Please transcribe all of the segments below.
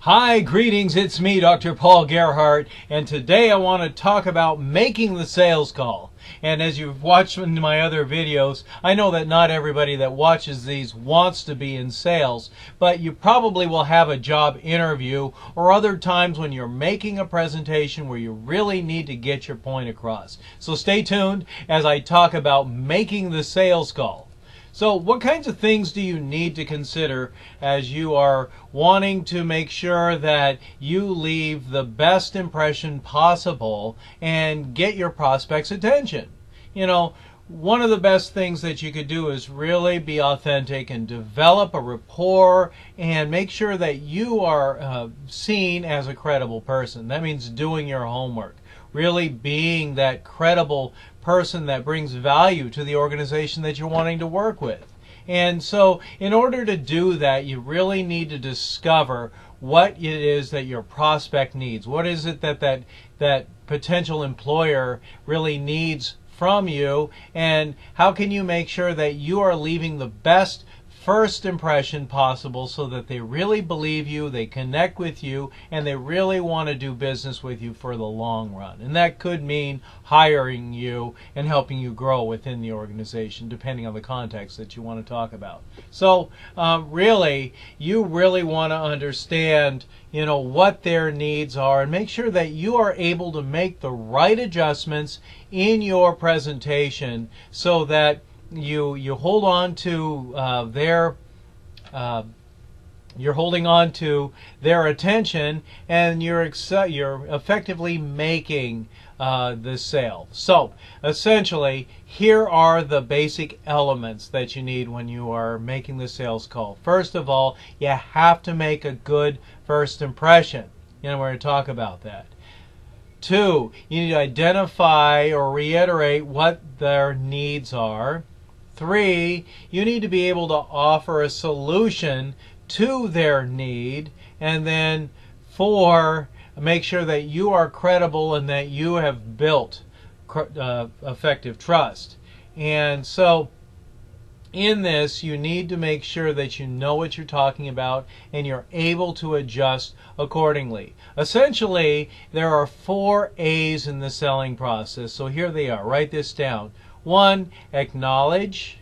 Hi, greetings, it's me, Dr. Paul Gerhardt, and today I want to talk about making the sales call. And as you've watched in my other videos, I know that not everybody that watches these wants to be in sales, but you probably will have a job interview or other times when you're making a presentation where you really need to get your point across. So stay tuned as I talk about making the sales call. So what kinds of things do you need to consider as you are wanting to make sure that you leave the best impression possible and get your prospects' attention? You know, one of the best things that you could do is really be authentic and develop a rapport and make sure that you are seen as a credible person. That means doing your homework, really being that credible person that brings value to the organization that you're wanting to work with. And so in order to do that, you really need to discover what it is that your prospect needs. What is it that potential employer really needs from you, and how can you make sure that you are leaving the best first impression possible so that they really believe you, they connect with you, and they really want to do business with you for the long run. And that could mean hiring you and helping you grow within the organization, depending on the context that you want to talk about. So really, you really want to understand what their needs are and make sure that you are able to make the right adjustments in your presentation so that you hold on to you're holding on to their attention, and you're effectively making the sale. So essentially, here are the basic elements that you need when you are making the sales call. First of all, you have to make a good first impression. We're going to talk about that. 2, you need to identify or reiterate what their needs are. 3, you need to be able to offer a solution to their need. And then 4, make sure that you are credible and that you have built effective trust. And so in this, you need to make sure that you know what you're talking about and you're able to adjust accordingly. Essentially, there are 4 A's in the selling process. So here they are. Write this down. 1, acknowledge.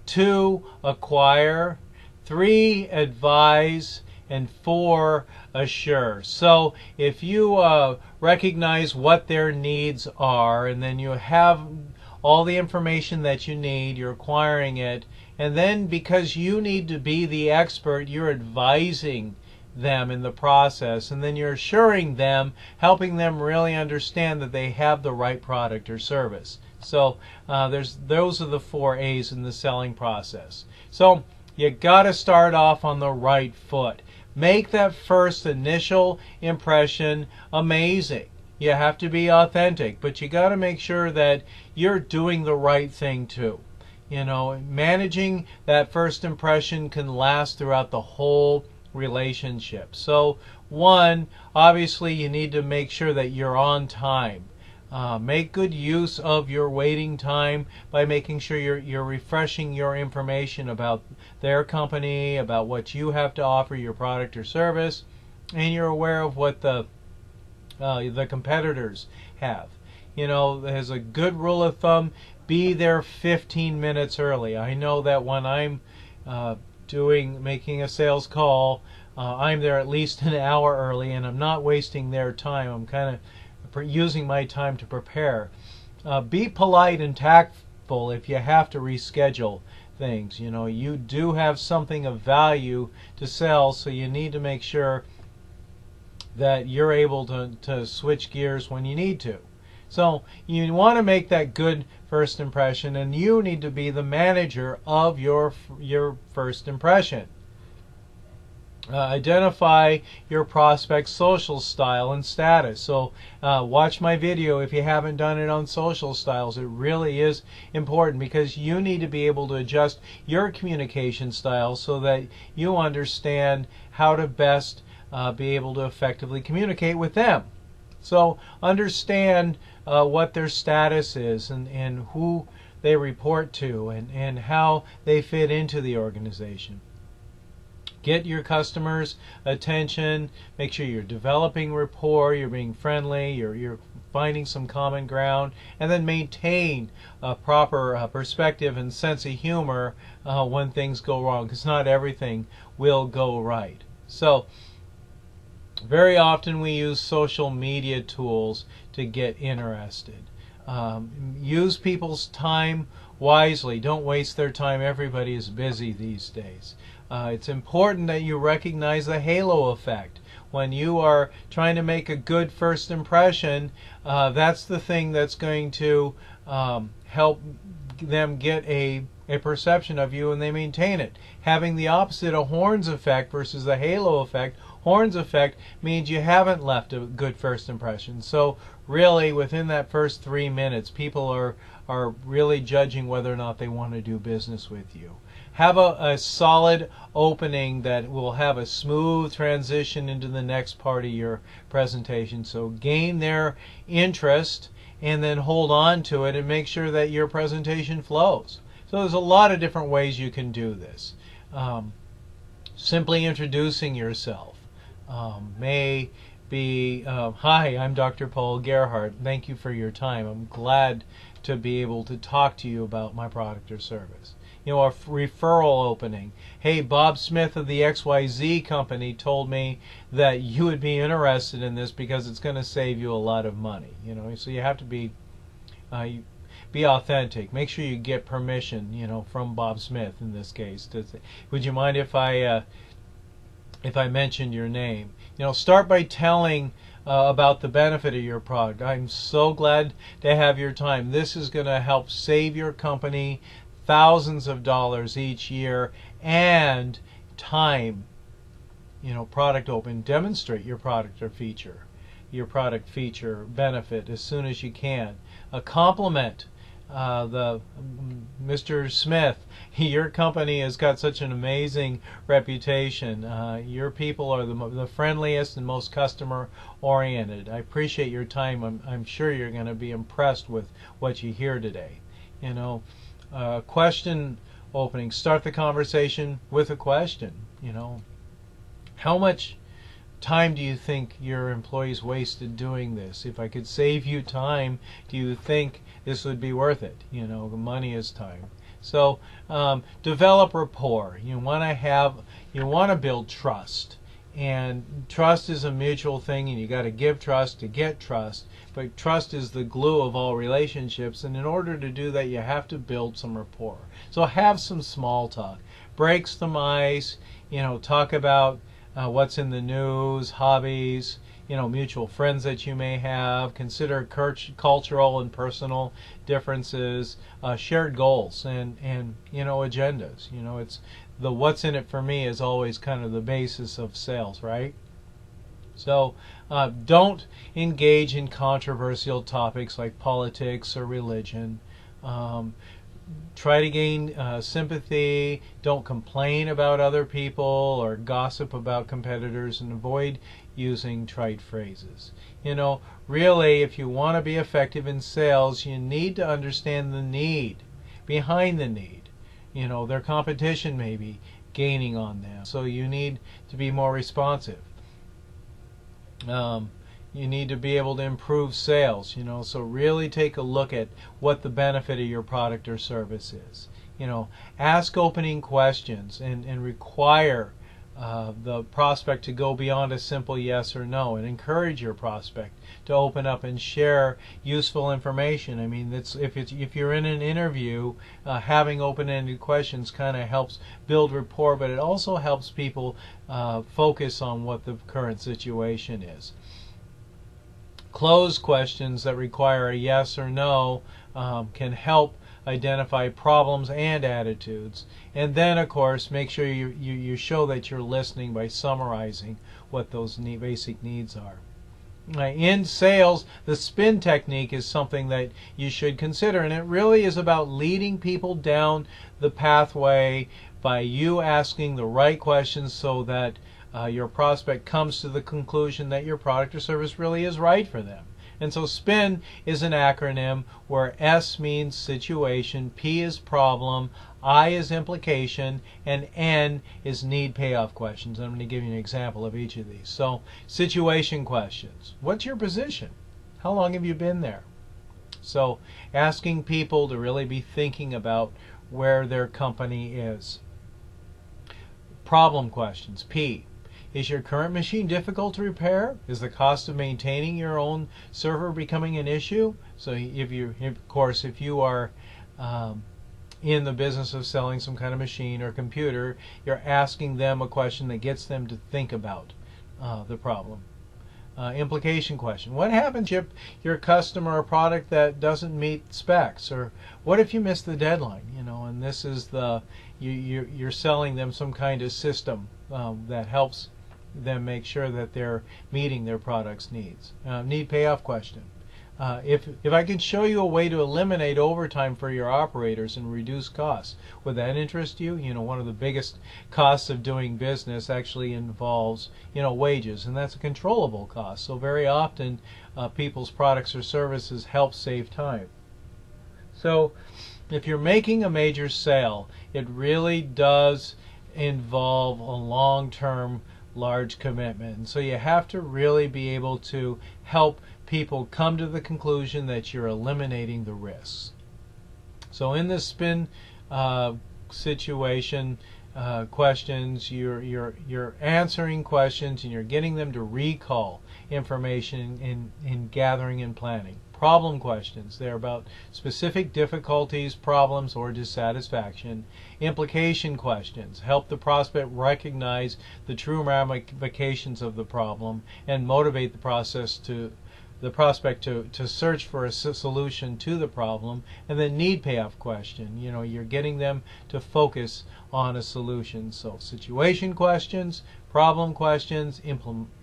2, acquire. 3, advise. And 4, assure. So if you recognize what their needs are, and then you have all the information that you need, you're acquiring it, and then because you need to be the expert, you're advising them in the process, and then you're assuring them, helping them really understand that they have the right product or service. So those are the 4 A's in the selling process. So you got to start off on the right foot. Make that first initial impression amazing. You have to be authentic, but you got to make sure that you're doing the right thing too. Managing that first impression can last throughout the whole relationship. So 1, obviously you need to make sure that you're on time. Make good use of your waiting time by making sure you're refreshing your information about their company, about what you have to offer, your product or service, and you're aware of what the competitors have. There's a good rule of thumb: be there 15 minutes early. I know that when I'm making a sales call, I'm there at least an hour early, and I'm not wasting their time. I'm kind of using my time to prepare. Be polite and tactful if you have to reschedule things. You do have something of value to sell, so you need to make sure that you're able to switch gears when you need to. So you want to make that good first impression, and you need to be the manager of your first impression. Identify your prospect's social style and status. So watch my video if you haven't done it on social styles. It really is important because you need to be able to adjust your communication style so that you understand how to best be able to effectively communicate with them. So understand what their status is and who they report to and how they fit into the organization. Get your customers' attention. Make sure you're developing rapport, you're being friendly, you're finding some common ground, and then maintain a proper perspective and sense of humor when things go wrong, because not everything will go right. So very often we use social media tools to get interested. Use people's time wisely. Don't waste their time. Everybody is busy these days. It's important that you recognize the halo effect. When you are trying to make a good first impression, that's the thing that's going to help them get a perception of you, and they maintain it. Having the opposite, a horns effect versus the halo effect. Horns effect means you haven't left a good first impression. So really, within that first 3 minutes, people are really judging whether or not they want to do business with you. Have a solid opening that will have a smooth transition into the next part of your presentation. So gain their interest and then hold on to it and make sure that your presentation flows. So there's a lot of different ways you can do this. Simply introducing yourself may be, hi, I'm Dr. Paul Gerhardt. Thank you for your time. I'm glad to be able to talk to you about my product or service. You know, a referral opening. Hey, Bob Smith of the XYZ company told me that you would be interested in this because it's going to save you a lot of money. You know, so you have to be authentic. Make sure you get permission, you know, from Bob Smith in this case. Would you mind if I mentioned your name? You know, start by telling about the benefit of your product. I'm so glad to have your time. This is going to help save your company thousands of dollars each year and time. You know, product open. Demonstrate your product or feature, your product feature benefit as soon as you can. Compliment the Mr. Smith. Your company has got such an amazing reputation. Your people are the friendliest and most customer oriented. I appreciate your time. I'm sure you're going to be impressed with what you hear today. You know, question opening. Start the conversation with a question. You know, how much time do you think your employees wasted doing this? If I could save you time, do you think this would be worth it? You know, the money is time. So develop rapport. You want to build trust, and trust is a mutual thing, and you got to give trust to get trust. But trust is the glue of all relationships, and in order to do that, you have to build some rapport. So have some small talk, break some ice. You know, talk about what's in the news, hobbies, you know, mutual friends that you may have. Consider cultural and personal differences, shared goals, and you know, agendas. You know, it's the what's in it for me is always kind of the basis of sales, right? So don't engage in controversial topics like politics or religion. Try to gain sympathy. Don't complain about other people or gossip about competitors, and avoid using trite phrases. You know, really, if you want to be effective in sales, you need to understand the need behind the need. You know, their competition may be gaining on them, so you need to be more responsive. You need to be able to improve sales, you know, so really take a look at what the benefit of your product or service is. You know, ask opening questions and require the prospect to go beyond a simple yes or no, and encourage your prospect to open up and share useful information. I mean, if you're in an interview, having open-ended questions kind of helps build rapport, but it also helps people focus on what the current situation is. Closed questions that require a yes or no can help identify problems and attitudes. And then, of course, make sure you show that you're listening by summarizing what those basic needs are. In sales, the spin technique is something that you should consider, and it really is about leading people down the pathway by you asking the right questions so that your prospect comes to the conclusion that your product or service really is right for them. And so SPIN is an acronym where S means situation, P is problem, I is implication, and N is need payoff questions. I'm going to give you an example of each of these. So, situation questions. What's your position? How long have you been there? So, asking people to really be thinking about where their company is. Problem questions. P. Is your current machine difficult to repair? Is the cost of maintaining your own server becoming an issue? So if you are in the business of selling some kind of machine or computer, you're asking them a question that gets them to think about the problem. Implication question. What happens if your customer a product that doesn't meet specs? Or what if you miss the deadline? And this is you're selling them some kind of system that helps them make sure that they're meeting their product's needs. Need payoff question. If I can show you a way to eliminate overtime for your operators and reduce costs, would that interest you? One of the biggest costs of doing business actually involves, wages, and that's a controllable cost. So very often, people's products or services help save time. So if you're making a major sale, it really does involve a long-term large commitment. And so you have to really be able to help people come to the conclusion that you're eliminating the risks. So in this spin situation questions, you're answering questions and you're getting them to recall information in gathering and planning. Problem questions, they're about specific difficulties, problems, or dissatisfaction. Implication questions help the prospect recognize the true ramifications of the problem and motivate the prospect to search for a solution to the problem. And then need payoff question, you're getting them to focus on a solution. So situation questions, problem questions,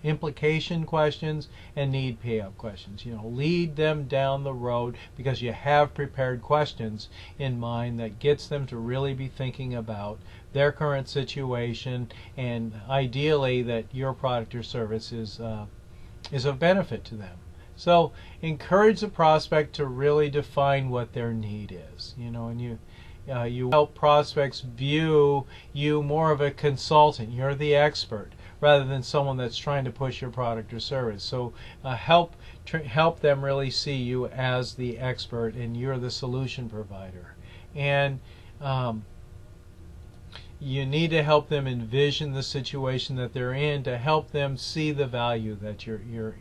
implication questions, and need payoff questions. Lead them down the road because you have prepared questions in mind that gets them to really be thinking about their current situation, and ideally that your product or service is of benefit to them. So encourage the prospect to really define what their need is, and you help prospects view you more of a consultant. You're the expert rather than someone that's trying to push your product or service. So help them really see you as the expert and you're the solution provider. And you need to help them envision the situation that they're in to help them see the value that you're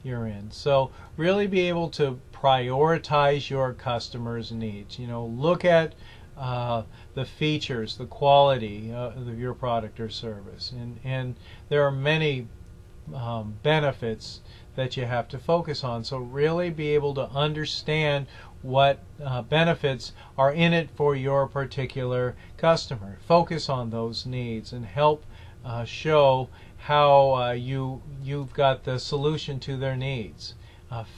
in. So really be able to prioritize your customers' needs. Look at the features, the quality of your product or service, and there are many benefits that you have to focus on. So really be able to understand what benefits are in it for your particular customer. Focus on those needs and help show how you've got the solution to their needs.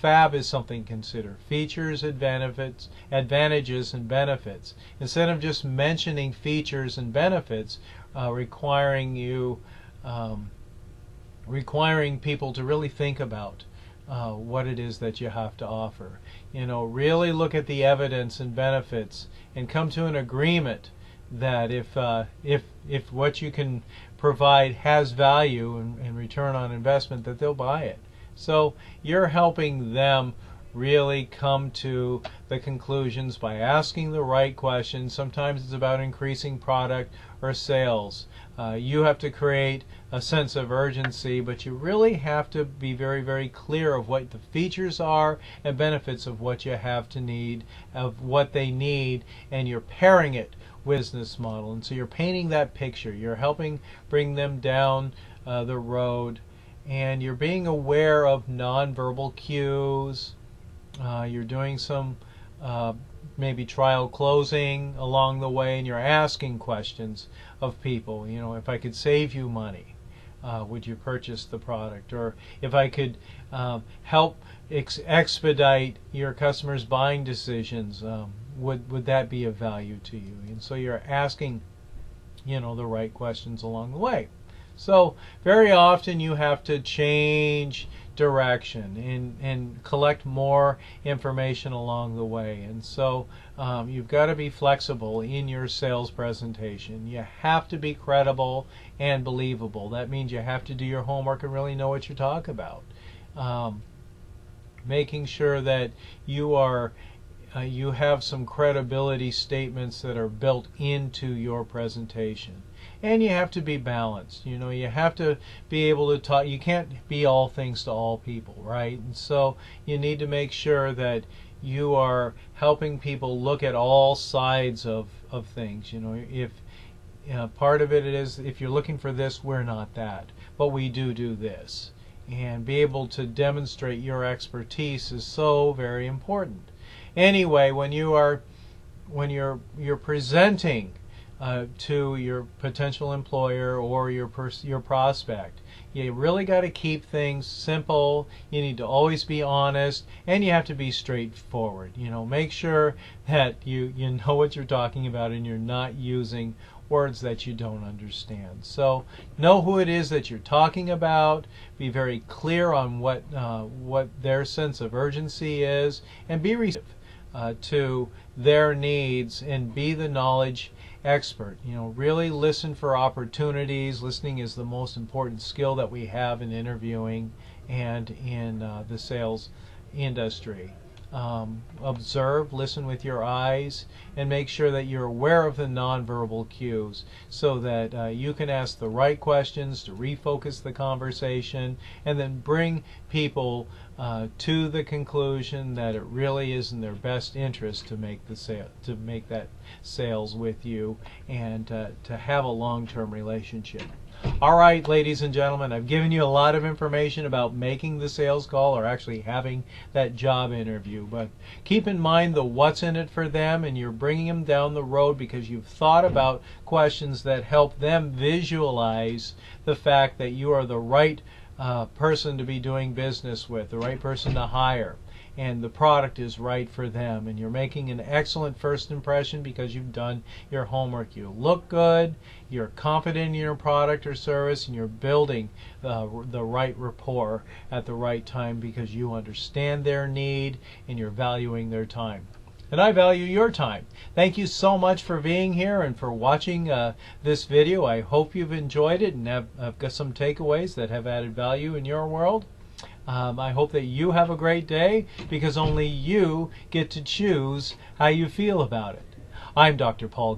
FAB is something to consider. Features, advantages, and benefits. Instead of just mentioning features and benefits, requiring people to really think about what it is that you have to offer. Really look at the evidence and benefits and come to an agreement that if what you can provide has value and return on investment, that they'll buy it. So you're helping them really come to the conclusions by asking the right questions. Sometimes it's about increasing product or sales. You have to create a sense of urgency, but you really have to be very, very clear of what the features are and benefits of what you have to need, of what they need, and you're pairing it with business model. And so you're painting that picture. You're helping bring them down the road, and you're being aware of nonverbal cues. You're doing some maybe trial closing along the way, and you're asking questions of people. If I could save you money, would you purchase the product? Or if I could help expedite your customers' buying decisions, would that be of value to you? And so you're asking the right questions along the way. So very often you have to change direction and collect more information along the way. And so you've got to be flexible in your sales presentation. You have to be credible and believable. That means you have to do your homework and really know what you're talking about. Making sure that you have some credibility statements that are built into your presentation. And you have to be balanced. You know, you have to be able to talk. You can't be all things to all people, right? And so you need to make sure that you are helping people look at all sides of things. You know, if part of it is, if you're looking for this, we're not that, but we do this. And be able to demonstrate your expertise is so very important. Anyway, when you're presenting to your potential employer or your prospect, you really got to keep things simple. You need to always be honest, and you have to be straightforward. You know, make sure that you know what you're talking about and you're not using words that you don't understand. So know who it is that you're talking about. Be very clear on what their sense of urgency is, and be receptive to their needs, and be the knowledge expert. You know, really listen for opportunities. Listening is the most important skill that we have in interviewing and in the sales industry. Observe, listen with your eyes, and make sure that you're aware of the nonverbal cues so that you can ask the right questions to refocus the conversation and then bring people to the conclusion that it really is in their best interest to make that sales with you and to have a long-term relationship. All right, ladies and gentlemen, I've given you a lot of information about making the sales call or actually having that job interview. But keep in mind the what's in it for them, and you're bringing them down the road because you've thought about questions that help them visualize the fact that you are the right person to be doing business with, the right person to hire, and the product is right for them, and you're making an excellent first impression because you've done your homework. You look good, you're confident in your product or service, and you're building the right rapport at the right time because you understand their need and you're valuing their time. And I value your time. Thank you so much for being here and for watching this video. I hope you've enjoyed it and have got some takeaways that have added value in your world. I hope that you have a great day, because only you get to choose how you feel about it. I'm Dr. Paul.